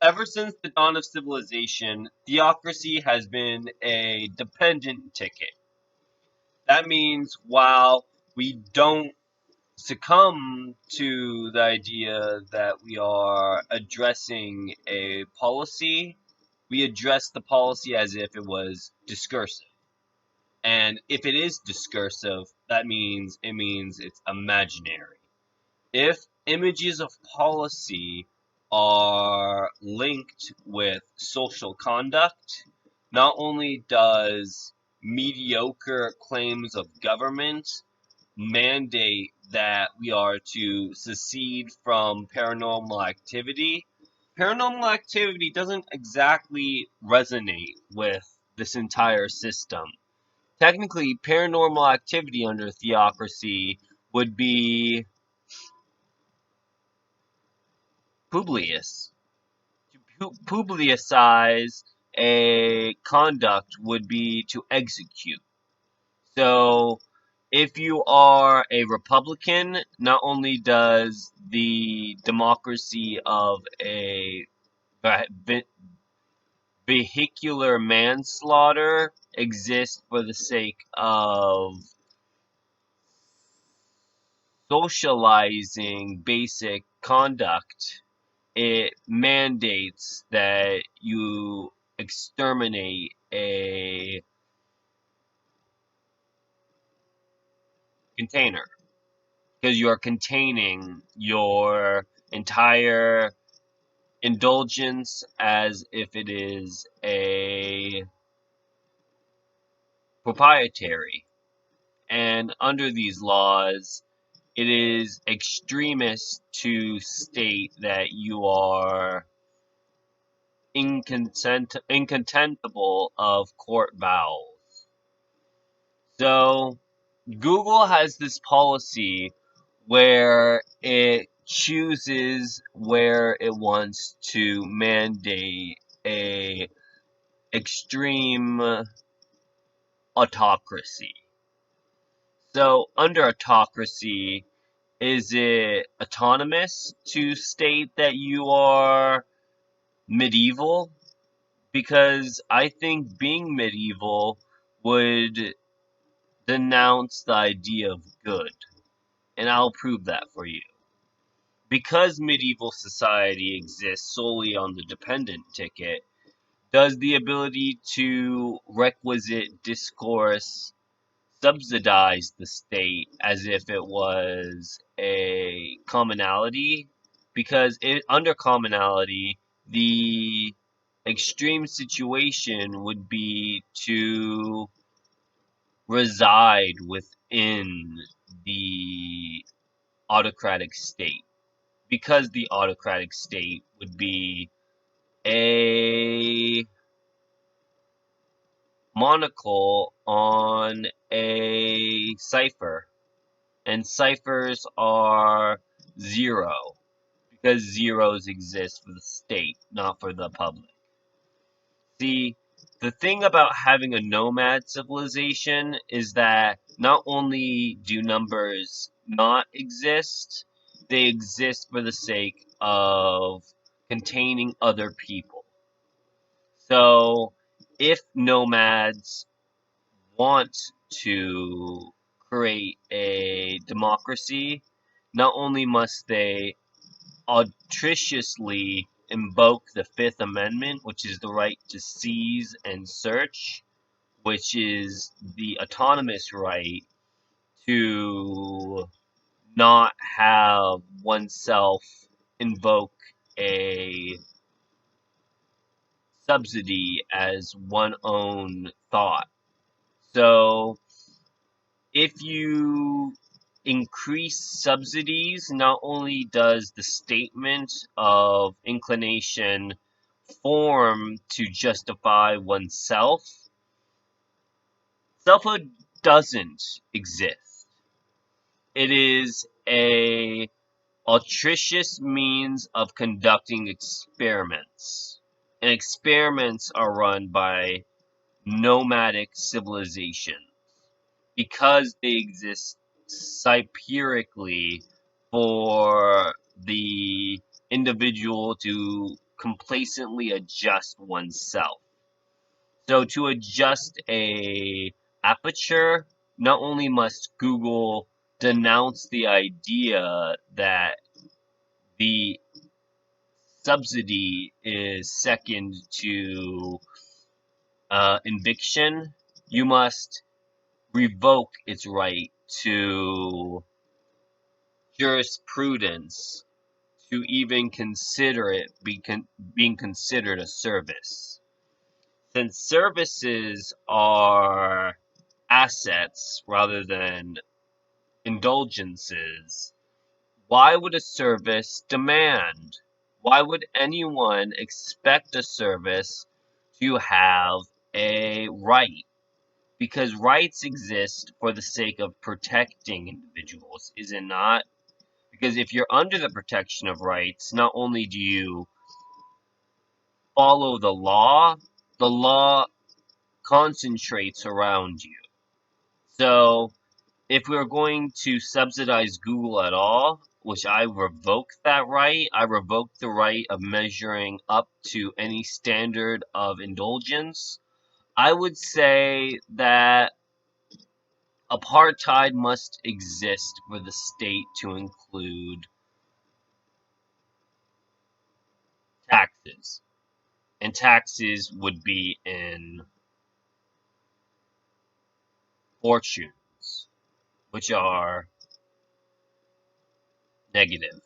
Ever since the dawn of civilization, theocracy has been a dependent ticket. That means while we don't succumb to the idea that we are addressing a policy, we address the policy as if it was discursive. And if it is discursive, that means it's imaginary. If images of policy are linked with social conduct, not only does mediocre claims of government mandate that we are to secede from paranormal activity, paranormal activity doesn't exactly resonate with this entire system. Technically, paranormal activity under theocracy would be Publius. To Publicize a conduct would be to execute. So, if you are a Republican, not only does the democracy of a vehicular manslaughter exist for the sake of socializing basic conduct, it mandates that you exterminate a container because you are containing your entire indulgence as if it is a proprietary. And under these laws, it is extremist to state that you are incontemptible of court bowels. So Google has this policy where it chooses where it wants to mandate a extreme autocracy. So under autocracy, is it autonomous to state that you are medieval? Because I think being medieval would denounce the idea of good, and I'll prove that for you. Because medieval society exists solely on the dependent ticket, does the ability to requisite discourse subsidize the state as if it was a commonality? Because under commonality, the extreme situation would be to reside within the autocratic state. Because the autocratic state would be a monocle on a cipher, and ciphers are zero because zeros exist for the state, not for the public. See, the thing about having a nomad civilization is that not only do numbers not exist, they exist for the sake of containing other people. So, if nomads want to create a democracy, not only must they atrociously invoke the Fifth Amendment, which is the right to seize and search, which is the autonomous right to not have oneself invoke a subsidy as one own thought. So if you increase subsidies, not only does the statement of inclination form to justify oneself, selfhood doesn't exist. It is a altruistic means of conducting experiments. And experiments are run by nomadic civilizations because they exist saipirically for the individual to complacently adjust oneself. So to adjust a aperture, not only must Google denounce the idea that the subsidy is second to eviction, you must revoke its right to jurisprudence to even consider it being considered a service. Since services are assets rather than indulgences, why would a service demand? Why would anyone expect a service to have a right? Because rights exist for the sake of protecting individuals, is it not? Because if you're under the protection of rights, not only do you follow the law concentrates around you. So if we're going to subsidize Google at all, which I revoke that right, I revoke the right of measuring up to any standard of indulgence, I would say that apartheid must exist for the state to include taxes. And taxes would be in fortunes, which are negative.